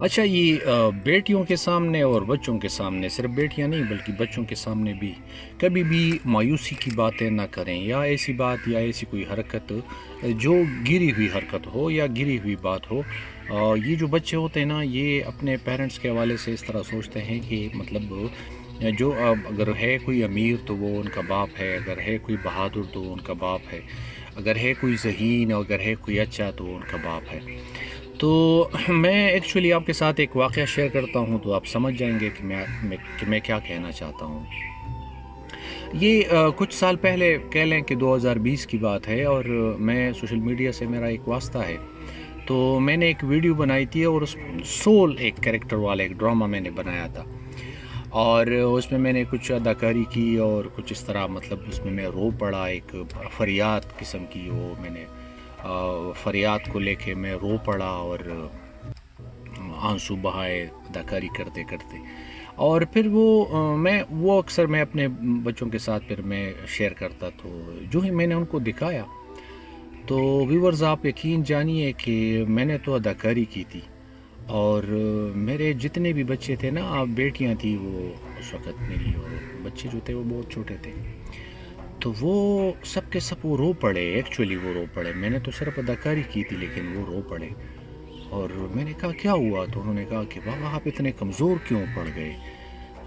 اچھا یہ بیٹیوں کے سامنے اور بچوں کے سامنے، صرف بیٹیاں نہیں بلکہ بچوں کے سامنے بھی کبھی بھی مایوسی کی باتیں نہ کریں، یا ایسی بات یا ایسی کوئی حرکت جو گری ہوئی حرکت ہو یا گری ہوئی بات ہو۔ یہ جو بچے ہوتے ہیں نا، یہ اپنے پیرنٹس کے حوالے سے اس طرح سوچتے ہیں کہ مطلب جو اگر ہے کوئی امیر تو وہ ان کا باپ ہے، اگر ہے کوئی بہادر تو وہ ان کا باپ ہے، اگر ہے کوئی ذہین، اگر ہے کوئی اچھا تو وہ ان کا باپ ہے۔ تو میں ایکچولی آپ کے ساتھ ایک واقعہ شیئر کرتا ہوں تو آپ سمجھ جائیں گے کہ میں کیا کہنا چاہتا ہوں۔ یہ کچھ سال پہلے کہہ لیں کہ 2020 کی بات ہے، اور میں سوشل میڈیا سے میرا ایک واسطہ ہے، تو میں نے ایک ویڈیو بنائی تھی، اور اس سول ایک کریکٹر والا ایک ڈرامہ میں نے بنایا تھا، اور اس میں نے کچھ اداکاری کی اور کچھ اس طرح، مطلب اس میں رو پڑا، ایک فریاد قسم کی، وہ میں نے فریاد کو لے کے میں رو پڑا اور آنسو بہائے اداکاری کرتے کرتے۔ اور پھر وہ اکثر میں اپنے بچوں کے ساتھ پھر میں شیئر کرتا، تو جو ہی میں نے ان کو دکھایا تو ویورز آپ یقین جانیے کہ میں نے تو اداکاری کی تھی، اور میرے جتنے بھی بچے تھے نا، بیٹیاں تھیں وہ اس وقت میری، اور بچے جو تھے وہ بہت چھوٹے تھے، تو وہ سب کے سب وہ رو پڑے، ایکچولی وہ رو پڑے، میں نے تو صرف اداکاری کی تھی لیکن وہ رو پڑے۔ اور میں نے کہا کیا ہوا، تو انہوں نے کہا کہ بابا آپ اتنے کمزور کیوں پڑ گئے،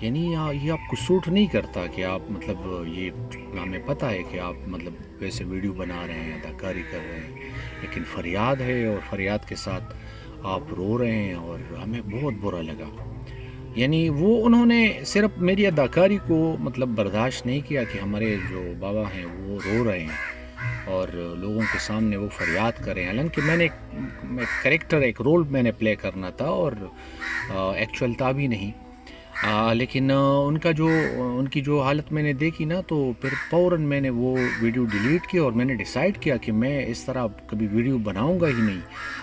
یعنی یہ آپ کو سوٹ نہیں کرتا کہ آپ مطلب یہ ہمیں پتہ ہے کہ آپ مطلب ویسے ویڈیو بنا رہے ہیں، اداکاری کر رہے ہیں، لیکن فریاد ہے اور فریاد کے ساتھ آپ رو رہے ہیں، اور ہمیں بہت برا لگا۔ یعنی انہوں نے صرف میری اداکاری کو مطلب برداشت نہیں کیا کہ ہمارے جو بابا ہیں وہ رو رہے ہیں اور لوگوں کے سامنے وہ فریاد کریں، حالانکہ میں نے کریکٹر ایک رول میں نے پلے کرنا تھا، اور ایکچوئل تھا بھی نہیں، لیکن ان کی جو حالت میں نے دیکھی نا، تو پھر فوراً میں نے وہ ویڈیو ڈیلیٹ کی، اور میں نے ڈیسائیڈ کیا کہ میں اس طرح کبھی ویڈیو بناؤں گا ہی نہیں،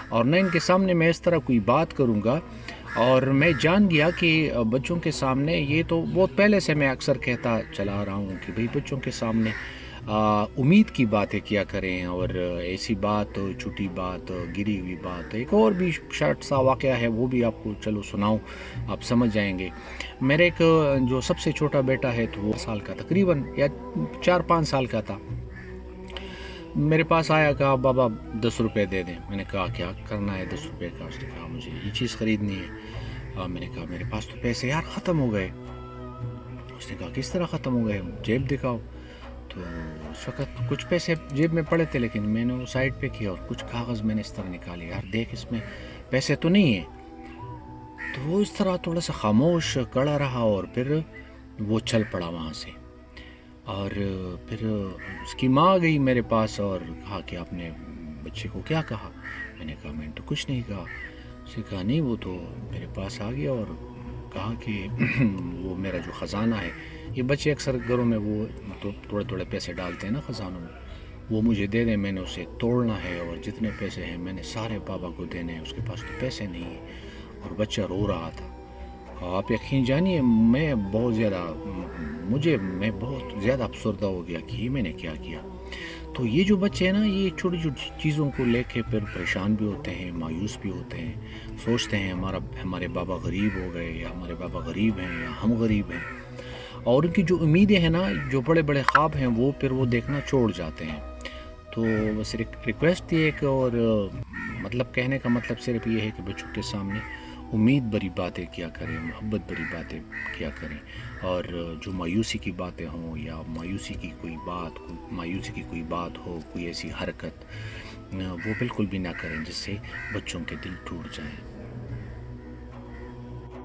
اور نہ ان کے سامنے میں اس طرح کوئی بات کروں گا۔ اور میں جان گیا کہ بچوں کے سامنے، یہ تو بہت پہلے سے میں اکثر کہتا چلا رہا ہوں کہ بھئی بچوں کے سامنے امید کی باتیں کیا کریں، اور ایسی بات چھوٹی بات گری ہوئی بات، ایک اور بھی شارٹ سا واقعہ ہے وہ بھی آپ کو چلو سناؤں، آپ سمجھ جائیں گے۔ میرے ایک جو سب سے چھوٹا بیٹا ہے تو وہ سال کا تقریباً یا 4-5 سال کا تھا، میرے پاس آیا، کہا بابا 10 روپے دے دیں۔ میں نے کہا کیا کرنا ہے 10 روپے کا؟ اس نے کہا مجھے یہ چیز خریدنی ہے۔ میں نے کہا میرے پاس تو پیسے یار ختم ہو گئے۔ اس نے کہا کس طرح ختم ہو گئے، جیب دکھاؤ۔ تو اس وقت کچھ پیسے جیب میں پڑے تھے، لیکن میں نے وہ سائڈ پہ کیا، اور کچھ کاغذ میں نے اس طرح نکالے، یار دیکھ اس میں پیسے تو نہیں ہیں۔ تو وہ اس طرح تھوڑا سا خاموش کڑا رہا، اور پھر وہ چل پڑا وہاں سے۔ اور پھر اس کی ماں گئی میرے پاس اور کہا کہ آپ نے بچے کو کیا کہا؟ میں نے کہا میں نے تو کچھ نہیں کہا۔ اس نے کہا نہیں، وہ تو میرے پاس آ گیا اور کہا کہ وہ میرا جو خزانہ ہے، یہ بچے اکثر گھروں میں وہ تو تھوڑے تھوڑے پیسے ڈالتے ہیں نا خزانوں میں، وہ مجھے دے دیں، میں نے اسے توڑنا ہے، اور جتنے پیسے ہیں میں نے سارے بابا کو دینے ہیں، اس کے پاس تو پیسے نہیں ہیں۔ اور بچہ رو رہا تھا۔ آپ یقین جانیے میں بہت زیادہ افسردہ ہو گیا کہ یہ میں نے کیا کیا۔ تو یہ جو بچے ہیں نا، یہ چھوٹی چھوٹی چیزوں کو لے کے پھر پریشان بھی ہوتے ہیں، مایوس بھی ہوتے ہیں، سوچتے ہیں ہمارے بابا غریب ہو گئے، یا ہمارے بابا غریب ہیں، یا ہم غریب ہیں، اور ان کی جو امیدیں ہیں نا، جو بڑے بڑے خواب ہیں، وہ پھر وہ دیکھنا چھوڑ جاتے ہیں۔ تو بس ریکویسٹ تھی ایک، اور مطلب کہنے کا مطلب صرف یہ ہے کہ بچوں کے سامنے امید بری باتیں کیا کریں، محبت بری باتیں کیا کریں، اور جو مایوسی کی باتیں ہوں، یا مایوسی کی کوئی بات ہو، کوئی ایسی حرکت وہ بالکل بھی نہ کریں جس سے بچوں کے دل ٹوٹ جائیں۔